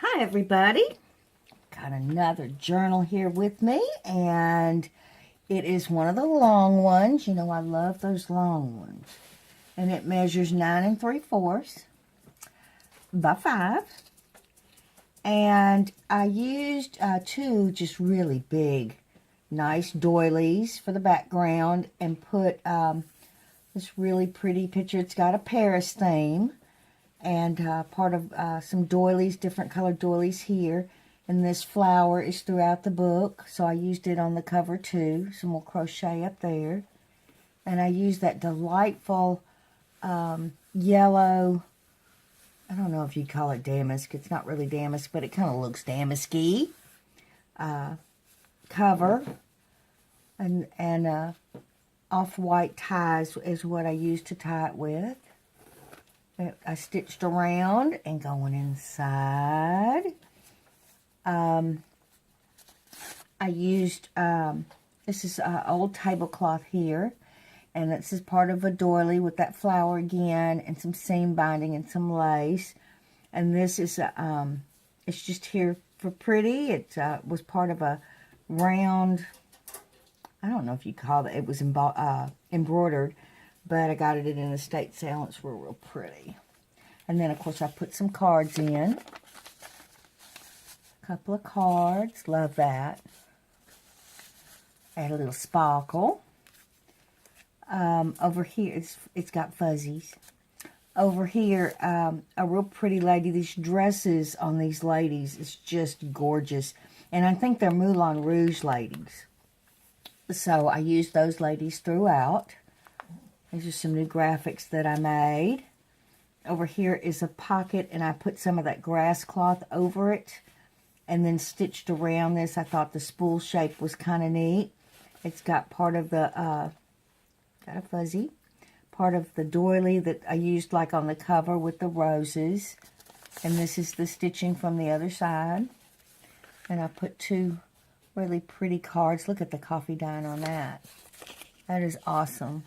Hi everybody, got another journal here with me, and it is one of the long ones. You know I love those long ones. And it measures 9 3/4 by 5. And I used two just really big, nice doilies for the background and put this really pretty picture. It's got a Paris theme. And part of some doilies, different colored doilies here. And this flower is throughout the book, so I used it on the cover too. Some more crochet up there. And I used that delightful yellow, I don't know if you'd call it damask. It's not really damask, but it kind of looks damasky cover. And off-white ties is what I used to tie it with. I stitched around and going inside. I used, this is old tablecloth here. And this is part of a doily with that flower again. And some seam binding and some lace. And this is, it's just here for pretty. It was part of a round, I don't know if you call it, it was embroidered. But I got it at an estate sale, and it's real pretty. And then, of course, I put some cards in. A couple of cards. Love that. Add a little sparkle. Over here, it's got fuzzies. Over here, a real pretty lady. These dresses on these ladies is just gorgeous. And I think they're Moulin Rouge ladies. So I used those ladies throughout. These are some new graphics that I made. Over here is a pocket, and I put some of that grass cloth over it and then stitched around this. I thought the spool shape was kind of neat. It's got part of the, got a fuzzy, part of the doily that I used like on the cover with the roses. And this is the stitching from the other side. And I put two really pretty cards. Look at the coffee dye on that. That is awesome.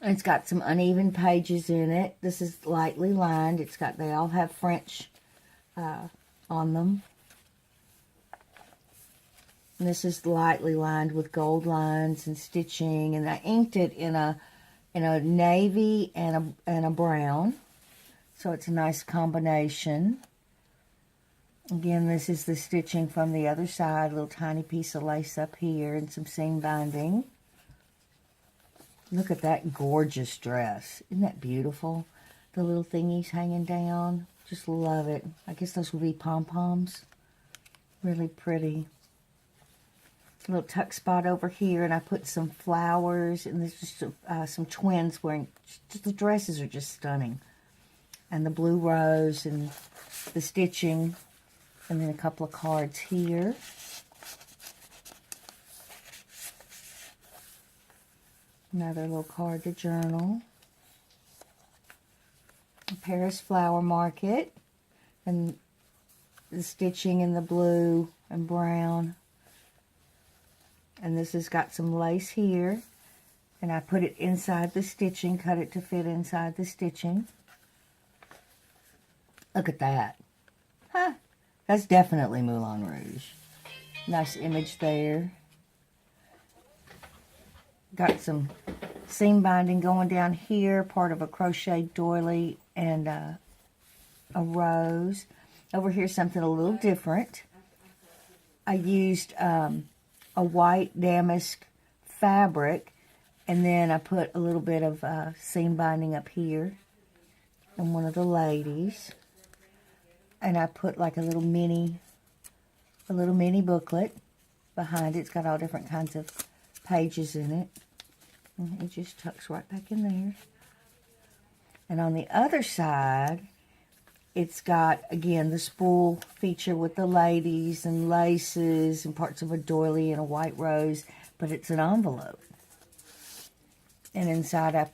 It's got some uneven pages in it. This is lightly lined. It's got, they all have French on them. And this is lightly lined with gold lines and stitching. And I inked it in a navy and a brown. So it's a nice combination. Again, this is the stitching from the other side. A little tiny piece of lace up here and some seam binding. Look at that gorgeous dress. Isn't that beautiful? The little thingies hanging down. Just love it. I guess those would be pom-poms. Really pretty. A little tuck spot over here, and I put some flowers, and there's just some twins wearing, just, the dresses are just stunning. And the blue rose, and the stitching, and then a couple of cards here. Another little card to journal. A Paris Flower Market. And the stitching in the blue and brown. And this has got some lace here. And I put it inside the stitching. Cut it to fit inside the stitching. Look at that. Huh. That's definitely Moulin Rouge. Nice image there. Got some seam binding going down here, part of a crochet doily and a rose. Over here, something a little different. I used a white damask fabric, and then I put a little bit of seam binding up here and one of the ladies. And I put like a little mini booklet behind it. It's got all different kinds of pages in it. And it just tucks right back in there. And on the other side, it's got, again, the spool feature with the ladies and laces and parts of a doily and a white rose, but it's an envelope. And inside I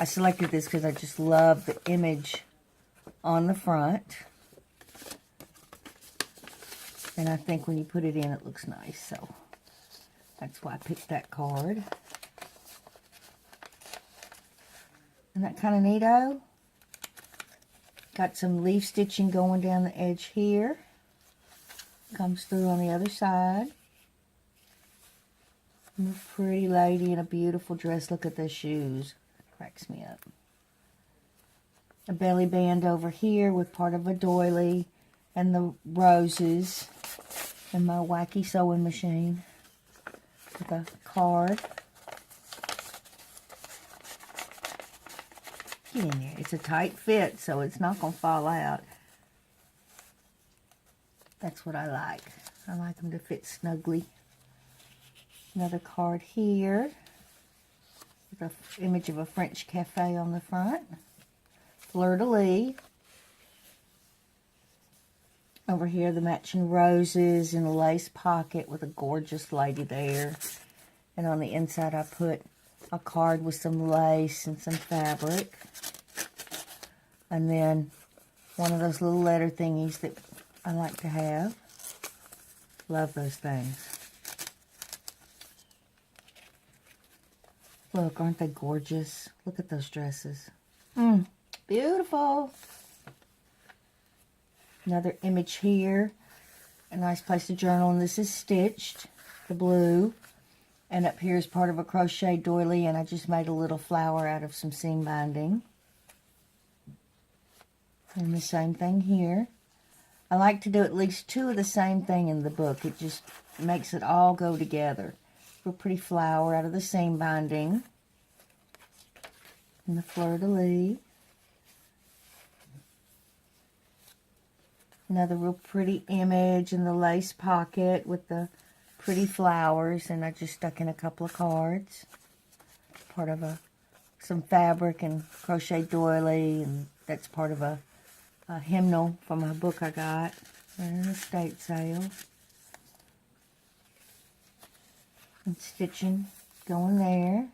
selected this because I just love the image on the front. And I think when you put it in, it looks nice, so that's why I picked that card. Isn't that kind of neato? Got some leaf stitching going down the edge here. Comes through on the other side. And a pretty lady in a beautiful dress. Look at the shoes. Cracks me up. A belly band over here with part of a doily and the roses. And my wacky sewing machine. With a card. Get in there. It's a tight fit, so it's not going to fall out. That's what I like. I like them to fit snugly. Another card here. With an image of a French cafe on the front. Fleur-de-lis. Over here, the matching roses in a lace pocket with a gorgeous lady there. And on the inside, I put a card with some lace and some fabric. And then one of those little letter thingies that I like to have. Love those things. Look, aren't they gorgeous? Look at those dresses. Beautiful. Another image here. A nice place to journal. And this is stitched. The blue. And up here is part of a crochet doily. And I just made a little flower out of some seam binding. And the same thing here. I like to do at least 2 of the same thing in the book. It just makes it all go together. A pretty flower out of the seam binding. And the fleur-de-lis. Another real pretty image in the lace pocket with the pretty flowers. And I just stuck in a couple of cards. Part of some fabric and crochet doily. And that's part of a hymnal from a book I got. And an estate sale. And stitching going there.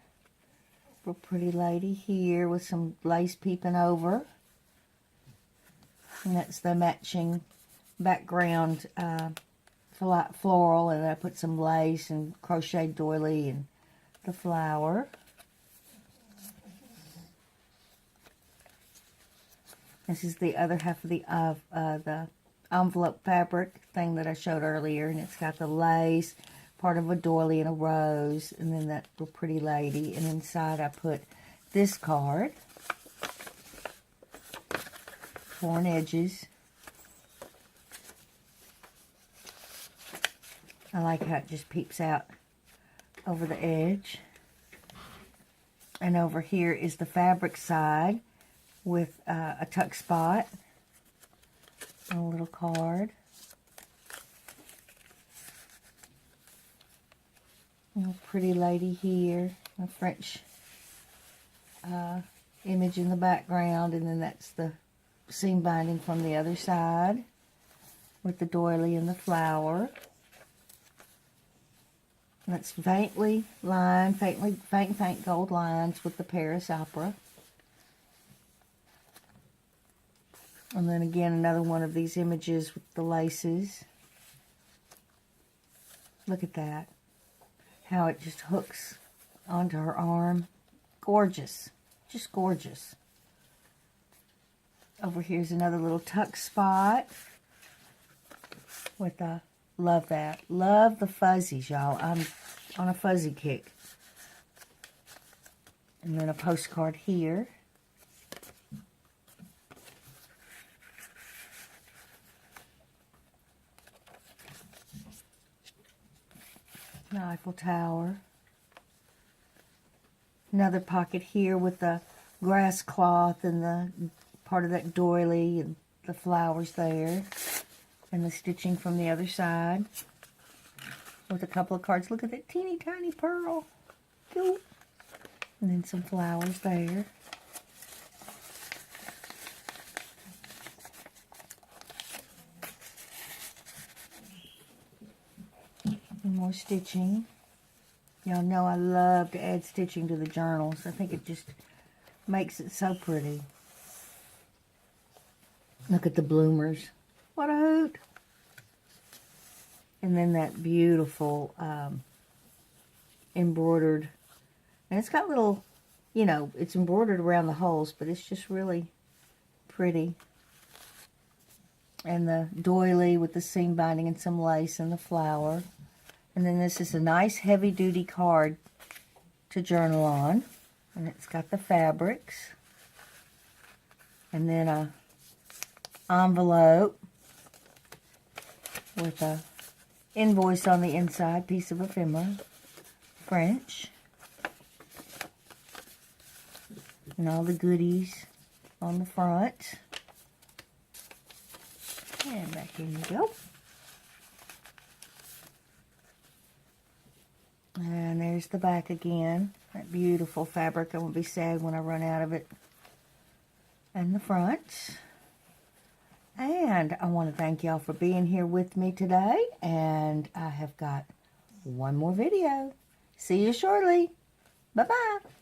Real pretty lady here with some lace peeping over. And that's the matching background floral. And I put some lace and crochet doily and the flower. This is the other half of the envelope fabric thing that I showed earlier. And it's got the lace, part of a doily and a rose. And then that real pretty lady. And inside I put this card. Torn edges. I like how it just peeps out over the edge. And over here is the fabric side with a tuck spot. And a little card. A pretty lady here. A French image in the background. And then that's the seam binding from the other side with the doily and the flower. And that's faintly lined, faint gold lines with the Paris Opera. And then again, another one of these images with the laces. Look at that. How it just hooks onto her arm. Gorgeous. Just gorgeous. Over here's another little tuck spot with a, love that. Love the fuzzies, y'all. I'm on a fuzzy kick. And then a postcard here. The Eiffel Tower. Another pocket here with the grass cloth and the part of that doily and the flowers there. And the stitching from the other side. With a couple of cards. Look at that teeny tiny pearl. Cute. And then some flowers there. And more stitching. Y'all know I love to add stitching to the journals. I think it just makes it so pretty. Look at the bloomers. What a hoot. And then that beautiful embroidered. And it's got little, you know, it's embroidered around the holes, but it's just really pretty. And the doily with the seam binding and some lace and the flower. And then this is a nice heavy-duty card to journal on. And it's got the fabrics. And then a envelope with a invoice on the inside, piece of ephemera, French. And all the goodies on the front. And back in you go. And there's the back again. That beautiful fabric. I won't be sad when I run out of it. And the front. And I want to thank y'all for being here with me today. And I have got one more video. See you shortly. Bye-bye.